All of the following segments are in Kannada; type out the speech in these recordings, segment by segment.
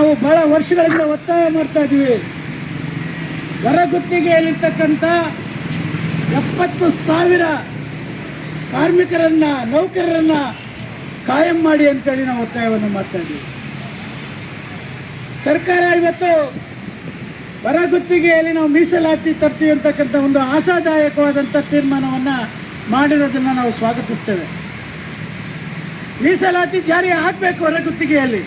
ನಾವು ಬಹಳ ವರ್ಷಗಳಿಂದ ಒತ್ತಾಯ ಮಾಡ್ತಾ ಇದ್ದೀವಿ. ಹೊರಗುತ್ತಿಗೆಯಲ್ಲಿರ್ತಕ್ಕಂಥ 70,000 ಕಾರ್ಮಿಕರನ್ನ, ನೌಕರರನ್ನ ಕಾಯಂ ಮಾಡಿ ಅಂತೇಳಿ ನಾವು ಒತ್ತಾಯವನ್ನು ಮಾಡ್ತಾ ಇದ್ದೀವಿ. ಸರ್ಕಾರ ಇವತ್ತು ಹೊರಗುತ್ತಿಗೆಯಲ್ಲಿ ನಾವು ಮೀಸಲಾತಿ ತರ್ತೀವಿ ಅಂತಕ್ಕಂಥ ಒಂದು ಆಶಾದಾಯಕವಾದಂಥ ತೀರ್ಮಾನವನ್ನು ಮಾಡಿರೋದನ್ನು ನಾವು ಸ್ವಾಗತಿಸ್ತೇವೆ. ಮೀಸಲಾತಿ ಜಾರಿ ಆಗಬೇಕು ಹೊರಗುತ್ತಿಗೆಯಲ್ಲಿ.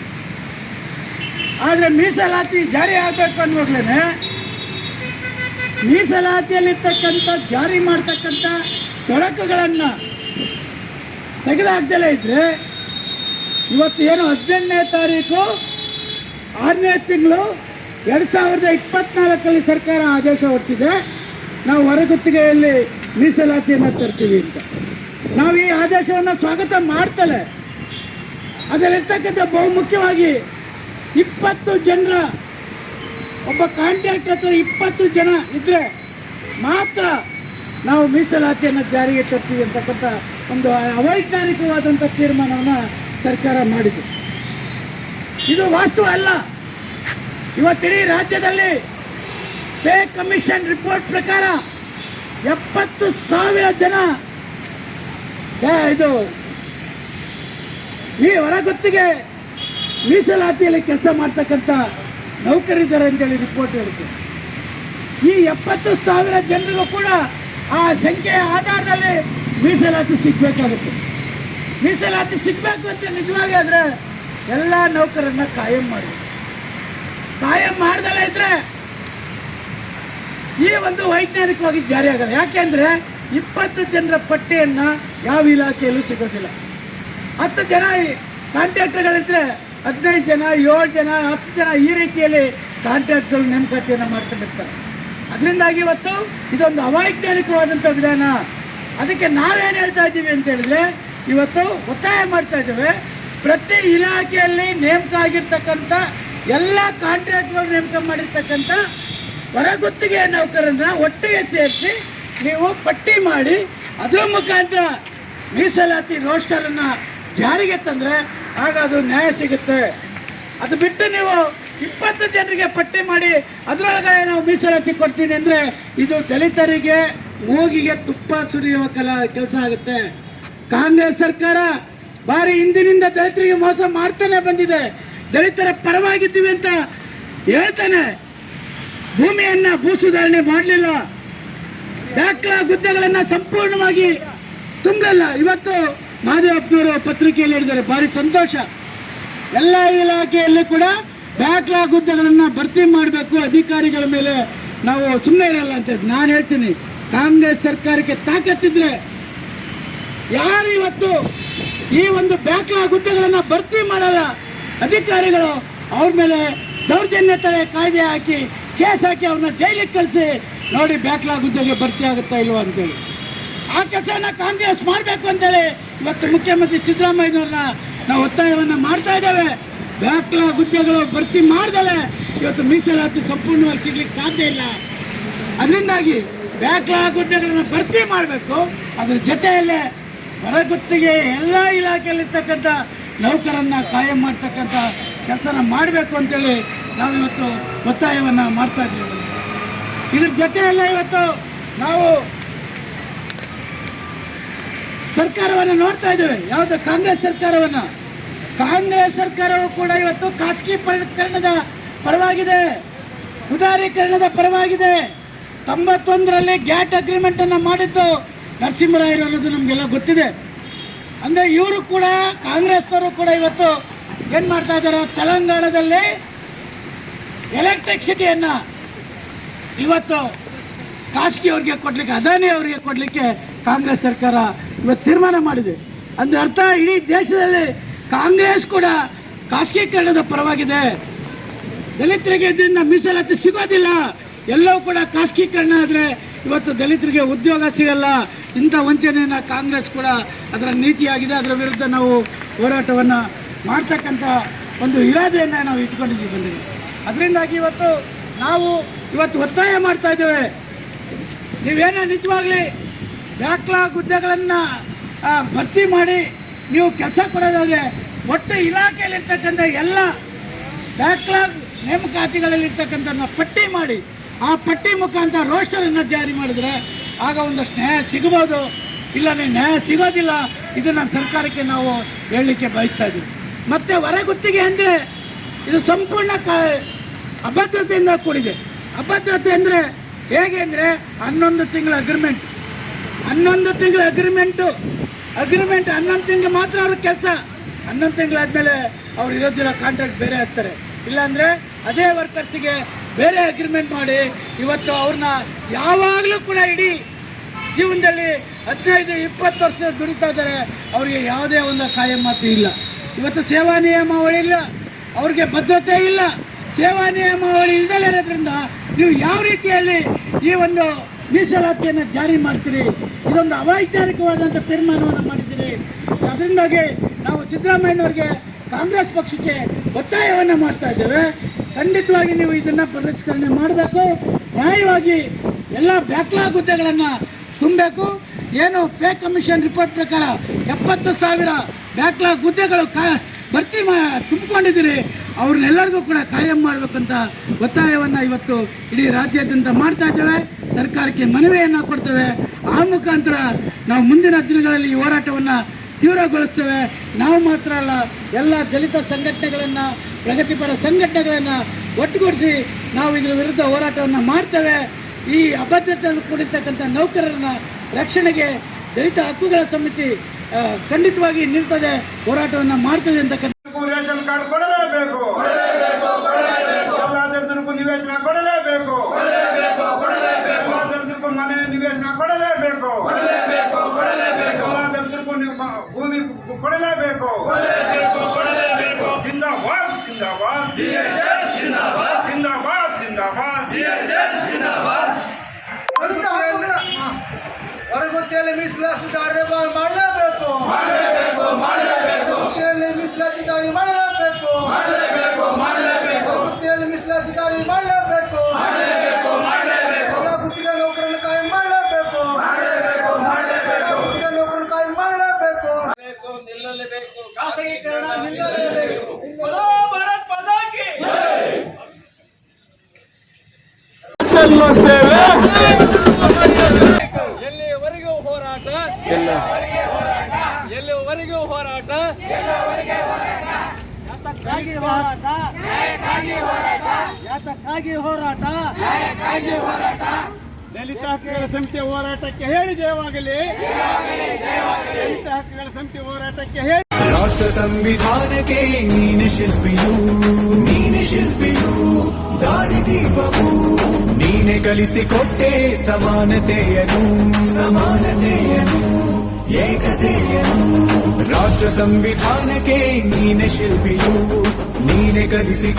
ಆದರೆ ಮೀಸಲಾತಿ ಜಾರಿ ಆಗಬೇಕು ಅನ್ನುವಾಗಲೇ ಮೀಸಲಾತಿಯಲ್ಲಿರ್ತಕ್ಕಂಥ ಜಾರಿ ಮಾಡ್ತಕ್ಕಂಥ ತೊಡಕುಗಳನ್ನು ತೆಗೆದುಹಾಕ್ದಲೇ ಇದ್ದರೆ ಇವತ್ತು ಏನು 18ನೇ ತಾರೀಕು 6ನೇ ತಿಂಗಳು 2024 ಸರ್ಕಾರ ಆದೇಶ ಹೊರಡಿಸಿದೆ, ನಾವು ಹೊರಗುತ್ತಿಗೆಯಲ್ಲಿ ಮೀಸಲಾತಿಯನ್ನು ತರ್ತೀವಿ ಅಂತ. ನಾವು ಈ ಆದೇಶವನ್ನು ಸ್ವಾಗತ ಮಾಡ್ತಲೇ ಅದರಲ್ಲಿರ್ತಕ್ಕಂಥ ಬಹುಮುಖ್ಯವಾಗಿ 20 ಜನರ ಒಬ್ಬ ಕಾಂಟ್ರಾಕ್ಟ್ ಹತ್ರ 20 ಜನ ಇದ್ದರೆ ಮಾತ್ರ ನಾವು ಮೀಸಲಾತಿಯನ್ನು ಜಾರಿಗೆ ತರ್ತೀವಿ ಅಂತಕ್ಕಂಥ ಒಂದು ಅವೈಜ್ಞಾನಿಕವಾದಂಥ ತೀರ್ಮಾನವನ್ನು ಸರ್ಕಾರ ಮಾಡಿದೆ. ಇದು ವಾಸ್ತವ ಅಲ್ಲ. ಇವತ್ತಿಡೀ ರಾಜ್ಯದಲ್ಲಿ ಪೇ ಕಮಿಷನ್ ರಿಪೋರ್ಟ್ ಪ್ರಕಾರ 70,000 ಜನ ಇದು ಈ ಹೊರಗುತ್ತಿಗೆ ಮೀಸಲಾತಿಯಲ್ಲಿ ಕೆಲಸ ಮಾಡ್ತಕ್ಕಂಥ ನೌಕರಿದ್ದಾರೆ ಅಂತೇಳಿ ರಿಪೋರ್ಟ್ ಹೇಳುತ್ತೆ. ಈ 70,000 ಜನರಿಗೂ ಕೂಡ ಆ ಸಂಖ್ಯೆಯ ಆಧಾರದಲ್ಲಿ ಮೀಸಲಾತಿ ಸಿಗಬೇಕಾಗುತ್ತೆ. ಮೀಸಲಾತಿ ಸಿಗಬೇಕು ಅಂತ ನಿಜವಾಗಿ ಆದರೆ ಎಲ್ಲ ನೌಕರರನ್ನ ಕಾಯಂ ಮಾಡಬೇಕು. ಕಾಯಂ ಮಾಡ್ದಲೇ ಇದ್ರೆ ಈ ಒಂದು ವೈಜ್ಞಾನಿಕವಾಗಿ ಜಾರಿ ಆಗಲ್ಲ. ಯಾಕೆಂದರೆ 20 ಜನರ ಪಟ್ಟಿಯನ್ನು ಯಾವ ಇಲಾಖೆಯಲ್ಲೂ ಸಿಗೋದಿಲ್ಲ. 10 ಜನ ಕಾಂಟ್ರಾಕ್ಟರ್ಗಳಿದ್ರೆ 15 ಜನ, 7 ಜನ, 10 ಜನ ಈ ರೀತಿಯಲ್ಲಿ ಕಾಂಟ್ರಾಕ್ಟ್ಗಳು ನೇಮಕಾತಿಯನ್ನು ಮಾಡ್ಕೊಂಡಿರ್ತಾರೆ. ಅದರಿಂದಾಗಿ ಇವತ್ತು ಇದೊಂದು ಅವೈಜ್ಞಾನಿಕವಾದಂಥ ವಿಧಾನ. ಅದಕ್ಕೆ ನಾವೇನು ಹೇಳ್ತಾ ಇದ್ದೀವಿ ಅಂತ ಹೇಳಿದ್ರೆ, ಇವತ್ತು ಒತ್ತಾಯ ಮಾಡ್ತಾ ಇದ್ದೇವೆ, ಪ್ರತಿ ಇಲಾಖೆಯಲ್ಲಿ ನೇಮಕ ಆಗಿರ್ತಕ್ಕಂಥ ಎಲ್ಲ ಕಾಂಟ್ರಾಕ್ಟ್ಗಳು ನೇಮಕ ಮಾಡಿರ್ತಕ್ಕಂಥ ಹೊರಗುತ್ತಿಗೆ ನೌಕರರನ್ನ ಒಟ್ಟಿಗೆ ಸೇರಿಸಿ ನೀವು ಪಟ್ಟಿ ಮಾಡಿ ಅದರ ಮುಖಾಂತರ ಮೀಸಲಾತಿ ರೋಸ್ಟರನ್ನು ಜಾರಿಗೆ ತಂದರೆ ಆಗ ಅದು ನ್ಯಾಯ ಸಿಗುತ್ತೆ. ಅದು ಬಿಟ್ಟು ನೀವು 20 ಜನರಿಗೆ ಪಟ್ಟಿ ಮಾಡಿ ಅದರೊಳಗೆ ನಾವು ಮೀಸಲಾತಿ ಕೊಡ್ತೀನಿ ಅಂದರೆ ಇದು ದಲಿತರಿಗೆ ಮೂಗಿಗೆ ತುಪ್ಪ ಸುರಿಯುವ ಕೆಲಸ ಆಗುತ್ತೆ. ಕಾಂಗ್ರೆಸ್ ಸರ್ಕಾರ ಬಾರಿ ಹಿಂದಿನಿಂದ ದಲಿತರಿಗೆ ಮೋಸ ಮಾಡ್ತಾನೆ ಬಂದಿದೆ. ದಲಿತರ ಪರವಾಗಿದ್ದೀವಿ ಅಂತ ಹೇಳ್ತಾನೆ, ಭೂಮಿಯನ್ನು ಭೂಸುಧಾರಣೆ ಮಾಡಲಿಲ್ಲ, ಬ್ಯಾಕ್ಲಾಗ್ ಹುದ್ದೆಗಳನ್ನು ಸಂಪೂರ್ಣವಾಗಿ ತುಂಬಲಿಲ್ಲ. ಇವತ್ತು ಮಾದೇವಪ್ಪನವರು ಪತ್ರಿಕೆಯಲ್ಲಿ ಹೇಳಿದ್ದಾರೆ, ಭಾರಿ ಸಂತೋಷ. ಎಲ್ಲ ಇಲಾಖೆಯಲ್ಲೂ ಕೂಡ ಬ್ಯಾಕ್ಲಾಗ್ ಹುದ್ದೆಗಳನ್ನು ಭರ್ತಿ ಮಾಡಬೇಕು, ಅಧಿಕಾರಿಗಳ ಮೇಲೆ ನಾವು ಸುಮ್ಮನೆ ಇರಲ್ಲ ಅಂತ. ನಾನು ಹೇಳ್ತೀನಿ, ಕಾಂಗ್ರೆಸ್ ಸರ್ಕಾರಕ್ಕೆ ತಾಕತ್ತಿದ್ರೆ ಯಾರು ಇವತ್ತು ಈ ಒಂದು ಬ್ಯಾಕ್ಲಾಗ್ ಹುದ್ದೆಗಳನ್ನು ಭರ್ತಿ ಮಾಡಲ್ಲ ಅಧಿಕಾರಿಗಳು, ಅವ್ರ ಮೇಲೆ ದೌರ್ಜನ್ಯ ತಡೆ ಕಾಯ್ದೆ ಹಾಕಿ ಕೇಸ್ ಹಾಕಿ ಅವ್ರನ್ನ ಜೈಲಿಗೆ ಕಳಿಸಿ ನೋಡಿ ಬ್ಯಾಕ್ಲಾಗ್ ಹುದ್ದೆಗೆ ಭರ್ತಿ ಆಗುತ್ತಾ ಇಲ್ವಾ ಅಂತೇಳಿ. ಆ ಕೆಲಸವನ್ನು ಕಾಂಗ್ರೆಸ್ ಮಾಡಬೇಕು ಅಂತೇಳಿ ಇವತ್ತು ಮುಖ್ಯಮಂತ್ರಿ ಸಿದ್ದರಾಮಯ್ಯನವ್ರನ್ನ ನಾವು ಒತ್ತಾಯವನ್ನು ಮಾಡ್ತಾ ಇದ್ದೇವೆ. ಬ್ಯಾಕ್ಲಾಗ್ ಹುದ್ದೆಗಳು ಭರ್ತಿ ಮಾಡ್ದಲೆ ಇವತ್ತು ಮೀಸಲಾತಿ ಸಂಪೂರ್ಣವಾಗಿ ಸಿಗ್ಲಿಕ್ಕೆ ಸಾಧ್ಯ ಇಲ್ಲ. ಅದರಿಂದಾಗಿ ಬ್ಯಾಕ್ಲಾಗ್ ಹುದ್ದೆಗಳನ್ನು ಭರ್ತಿ ಮಾಡಬೇಕು. ಅದ್ರ ಜೊತೆಯಲ್ಲೇ ಹೊರಗುತ್ತಿಗೆ ಎಲ್ಲ ಇಲಾಖೆಯಲ್ಲಿರ್ತಕ್ಕಂಥ ನೌಕರನ್ನ ಕಾಯಂ ಮಾಡ್ತಕ್ಕಂಥ ಕೆಲಸನ ಮಾಡಬೇಕು ಅಂತೇಳಿ ನಾವಿವತ್ತು ಒತ್ತಾಯವನ್ನು ಮಾಡ್ತಾ ಇದ್ದೀವಿ. ಇದ್ರ ಜೊತೆಯಲ್ಲೇ ಇವತ್ತು ನಾವು ಸರ್ಕಾರವನ್ನು ನೋಡ್ತಾ ಇದ್ದೇವೆ. ಯಾವುದು ಕಾಂಗ್ರೆಸ್ ಸರ್ಕಾರವನ್ನು. ಕಾಂಗ್ರೆಸ್ ಸರ್ಕಾರವು ಕೂಡ ಇವತ್ತು ಖಾಸಗೀಕರಣದ ಪರವಾಗಿದೆ, ಉದಾರೀಕರಣದ ಪರವಾಗಿದೆ. 91ರಲ್ಲಿ ಗ್ಯಾಟ್ ಅಗ್ರಿಮೆಂಟನ್ನು ಮಾಡಿದ್ದು ನರಸಿಂಹರಾಯರು ಅನ್ನೋದು ನಮಗೆಲ್ಲ ಗೊತ್ತಿದೆ. ಅಂದರೆ ಇವರು ಕೂಡ ಕಾಂಗ್ರೆಸ್ನವರು ಕೂಡ ಇವತ್ತು ಏನು ಮಾಡ್ತಾ ಇದ್ದಾರೆ, ತೆಲಂಗಾಣದಲ್ಲಿ ಎಲೆಕ್ಟ್ರಿಸಿಟಿಯನ್ನು ಇವತ್ತು ಖಾಸಗಿಯವ್ರಿಗೆ ಕೊಡಲಿಕ್ಕೆ, ಅದಾನಿ ಅವರಿಗೆ ಕೊಡಲಿಕ್ಕೆ ಕಾಂಗ್ರೆಸ್ ಸರ್ಕಾರ ಇವತ್ತು ತೀರ್ಮಾನ ಮಾಡಿದೆ. ಅಂದರೆ ಅರ್ಥ ಇಡೀ ದೇಶದಲ್ಲಿ ಕಾಂಗ್ರೆಸ್ ಕೂಡ ಖಾಸಗೀಕರಣದ ಪರವಾಗಿದೆ. ದಲಿತರಿಗೆ ಇದರಿಂದ ಮೀಸಲಾತಿ ಸಿಗೋದಿಲ್ಲ. ಎಲ್ಲವೂ ಕೂಡ ಖಾಸಗೀಕರಣ ಆದರೆ ಇವತ್ತು ದಲಿತರಿಗೆ ಉದ್ಯೋಗ ಸಿಗಲ್ಲ. ಇಂಥ ವಂಚನೆಯನ್ನು ಕಾಂಗ್ರೆಸ್ ಕೂಡ ಅದರ ನೀತಿಯಾಗಿದೆ. ಅದರ ವಿರುದ್ಧ ನಾವು ಹೋರಾಟವನ್ನು ಮಾಡ್ತಕ್ಕಂಥ ಒಂದು ಇರಾದೆಯನ್ನು ನಾವು ಇಟ್ಕೊಂಡಿದ್ದೀವಿ ಬಂದಿದ್ದೀವಿ. ಅದರಿಂದಾಗಿ ನಾವು ಇವತ್ತು ಒತ್ತಾಯ ಮಾಡ್ತಾ ಇದ್ದೇವೆ, ನೀವೇನೋ ನಿಜವಾಗಲಿ ಬ್ಯಾಕ್ಲಾಗ್ ಹುದ್ದೆಗಳನ್ನು ಭರ್ತಿ ಮಾಡಿ ನೀವು ಕೆಲಸ ಕೊಡೋದಾದರೆ ಒಟ್ಟು ಇಲಾಖೆಯಲ್ಲಿರ್ತಕ್ಕಂಥ ಎಲ್ಲ ಬ್ಯಾಕ್ಲಾಗ್ ನೇಮಕಾತಿಗಳಲ್ಲಿರ್ತಕ್ಕಂಥ ಪಟ್ಟಿ ಮಾಡಿ ಆ ಪಟ್ಟಿ ಮುಖಾಂತರ ರೋಸ್ಟರನ್ನು ಜಾರಿ ಮಾಡಿದ್ರೆ ಆಗ ಒಂದಷ್ಟು ನ್ಯಾಯ ಸಿಗಬಹುದು, ಇಲ್ಲ ನ್ಯಾಯ ಸಿಗೋದಿಲ್ಲ. ಇದನ್ನು ಸರ್ಕಾರಕ್ಕೆ ನಾವು ಹೇಳಲಿಕ್ಕೆ ಬಯಸ್ತಾ ಇದ್ದೀವಿ. ಮತ್ತು ಹೊರಗುತ್ತಿಗೆ ಅಂದರೆ ಇದು ಸಂಪೂರ್ಣ ಅಭದ್ರತೆಯಿಂದ ಕೂಡಿದೆ. ಅಭದ್ರತೆ ಅಂದರೆ ಹೇಗೆ ಅಂದರೆ 11 ತಿಂಗಳ ಅಗ್ರಿಮೆಂಟ್ 11 ತಿಂಗಳು ಮಾತ್ರ ಅವ್ರ ಕೆಲಸ. 11 ತಿಂಗಳಾದಮೇಲೆ ಅವ್ರು ಇರೋದಿಲ್ಲ, ಕಾಂಟ್ರಾಕ್ಟ್ ಬೇರೆ ಹಾಕ್ತಾರೆ. ಇಲ್ಲಾಂದರೆ ಅದೇ ವರ್ಕರ್ಸಿಗೆ ಬೇರೆ ಅಗ್ರಿಮೆಂಟ್ ಮಾಡಿ ಇವತ್ತು ಅವ್ರನ್ನ ಯಾವಾಗಲೂ ಕೂಡ ಇಡೀ ಜೀವನದಲ್ಲಿ 15-20 ವರ್ಷ ದುಡಿತಾ ಇದ್ದಾರೆ. ಅವರಿಗೆ ಯಾವುದೇ ಒಂದು ಕಾಯಂ ಮಾತು ಇಲ್ಲ. ಇವತ್ತು ಸೇವಾ ನಿಯಮಾವಳಿ ಇಲ್ಲ, ಅವ್ರಿಗೆ ಭದ್ರತೆ ಇಲ್ಲ. ಸೇವಾ ನಿಯಮಾವಳಿ ಇಲ್ಲದಲೇ ಇರೋದ್ರಿಂದ ನೀವು ಯಾವ ರೀತಿಯಲ್ಲಿ ಈ ಒಂದು ಮೀಸಲಾತಿಯನ್ನು ಜಾರಿ ಮಾಡ್ತೀರಿ? ಇದೊಂದು ಅವೈಚಾರಿಕವಾದಂಥ ತೀರ್ಮಾನವನ್ನು ಮಾಡಿದ್ದೀರಿ. ಅದರಿಂದಾಗಿ ನಾವು ಸಿದ್ದರಾಮಯ್ಯನವ್ರಿಗೆ, ಕಾಂಗ್ರೆಸ್ ಪಕ್ಷಕ್ಕೆ ಒತ್ತಾಯವನ್ನು ಮಾಡ್ತಾ ಇದ್ದೇವೆ. ಖಂಡಿತವಾಗಿ ನೀವು ಇದನ್ನು ಪರಿಷ್ಕರಣೆ ಮಾಡಬೇಕು. ನ್ಯಾಯವಾಗಿ ಎಲ್ಲ ಬ್ಯಾಕ್ಲಾಗ್ ಹುದ್ದೆಗಳನ್ನು ತುಂಬಬೇಕು. ಏನು ಪೇ ಕಮಿಷನ್ ರಿಪೋರ್ಟ್ ಪ್ರಕಾರ 70,000 ಬ್ಯಾಕ್ಲಾಗ್ ಹುದ್ದೆಗಳು ಭರ್ತಿ ತುಂಬಿಕೊಂಡಿದ್ದೀರಿ, ಅವ್ರನ್ನೆಲ್ಲರಿಗೂ ಕೂಡ ಕಾಯಂ ಮಾಡಬೇಕಂತ ಒತ್ತಾಯವನ್ನು ಇವತ್ತು ಇಡೀ ರಾಜ್ಯಾದ್ಯಂತ ಮಾಡ್ತಾ ಇದ್ದೇವೆ. ಸರ್ಕಾರಕ್ಕೆ ಮನವಿಯನ್ನು ಕೊಡ್ತೇವೆ. ಆ ಮುಖಾಂತರ ನಾವು ಮುಂದಿನ ದಿನಗಳಲ್ಲಿ ಈ ಹೋರಾಟವನ್ನು ತೀವ್ರಗೊಳಿಸ್ತೇವೆ. ನಾವು ಮಾತ್ರ ಅಲ್ಲ, ಎಲ್ಲ ದಲಿತ ಸಂಘಟನೆಗಳನ್ನು, ಪ್ರಗತಿಪರ ಸಂಘಟನೆಗಳನ್ನು ಒಟ್ಟುಗೂಡಿಸಿ ನಾವು ಇದರ ವಿರುದ್ಧ ಹೋರಾಟವನ್ನು ಮಾಡ್ತೇವೆ. ಈ ಅಭದ್ರತೆಯನ್ನು ಕೂಡಿರ್ತಕ್ಕಂಥ ನೌಕರರನ್ನ ರಕ್ಷಣೆಗೆ ದಲಿತ ಹಕ್ಕುಗಳ ಸಮಿತಿ ಖಂಡಿತವಾಗಿ ನಿಲ್ತದೆ, ಹೋರಾಟವನ್ನು ಮಾಡ್ತದೆ ಅಂತ. ರೇಷನ್ ಕಾರ್ಡ್ ಕೊಡಲೇಬೇಕು, ಎಲ್ಲ ದಲಿತರಿಗೂ ನಿವೇಶನ ಕೊಡಲೇಬೇಕು, ಎಲ್ಲ ದಲಿತರಿಗೂ ಮನೆ ನಿವೇಶನ ಕೊಡಲೇಬೇಕು, ಎಲ್ಲ ದಲಿತರಿಗೂ ಭೂಮಿ ಕೊಡಲೇಬೇಕು. ಜಿಂದಾಬಾದ್ ಜಿಂದಾಬಾದ್ ಜಿಂದಾಬಾದ್ ಜಿಂದಾಬಾದ್. ಹೊರಗುತ್ತಿಯಲ್ಲಿ ಮೀಸಲಾತಿ ಜಾರಿ ಮಾಡಲೇಬೇಕು, ಹೊರಗುತ್ತಿಯಲ್ಲಿ ಮೀಸಲಾತಿ ಜಾರಿ ಮಾಡಲೇಬೇಕು, ಹೊರಗುತ್ತಿಯಲ್ಲಿ ಮೀಸಲಾತಿ ಜಾರಿ ಮಾಡಲೇಬೇಕು, ಗುತ್ತಿಗೆ ನೌಕರನ್ನು ಕಾಯಂ ಮಾಡಲೇಬೇಕು, ಗುತ್ತಿಗೆ ನೌಕರನ್ನು ಕಾಯಂ ಮಾಡಲೇಬೇಕು, ನಿಲ್ಲಲೇಬೇಕು, ಖಾಸಗೀಕರಣ ನಿಲ್ಲಲೇಬೇಕು. ಭಾರತ್ ಮಾತಾ ಕಿ ಎಲ್ಲಿವರೆಗೂ ಹೋರಾಟ, ಎಲ್ಲಿವರೆಗೂ ಹೋರಾಟ, ಯಾತಕ್ಕಾಗಿ ಹೋರಾಟ, ಯಾತಕ್ಕಾಗಿ ಹೋರಾಟ, ದಲಿತ ಹಕ್ಕುಗಳ ಸಮಿತಿಯ ಹೋರಾಟಕ್ಕೆ ಹೇಳಿ ಜಯವಾಗಲಿ, ದಲಿತ ಹಕ್ಕುಗಳ ಸಮಿತಿ ಹೋರಾಟಕ್ಕೆ ಹೇಳಿ. ರಾಷ್ಟ್ರ ಸಂವಿಧಾನಕ್ಕೆ ನೀನೆ ಶಿಲ್ಪಿಯು ದಾರಿದೀಪವು ನೀನೆ ಕಲಿಸಿಕೊಟ್ಟೆ ಸಮಾನತೆಯನು ಏಕತೆಯನು. ರಾಷ್ಟ್ರ ಸಂವಿಧಾನಕ್ಕೆ ನೀನೆ ಶಿಲ್ಪಿಯು ನೀನೆ ಕಲಿಸಿ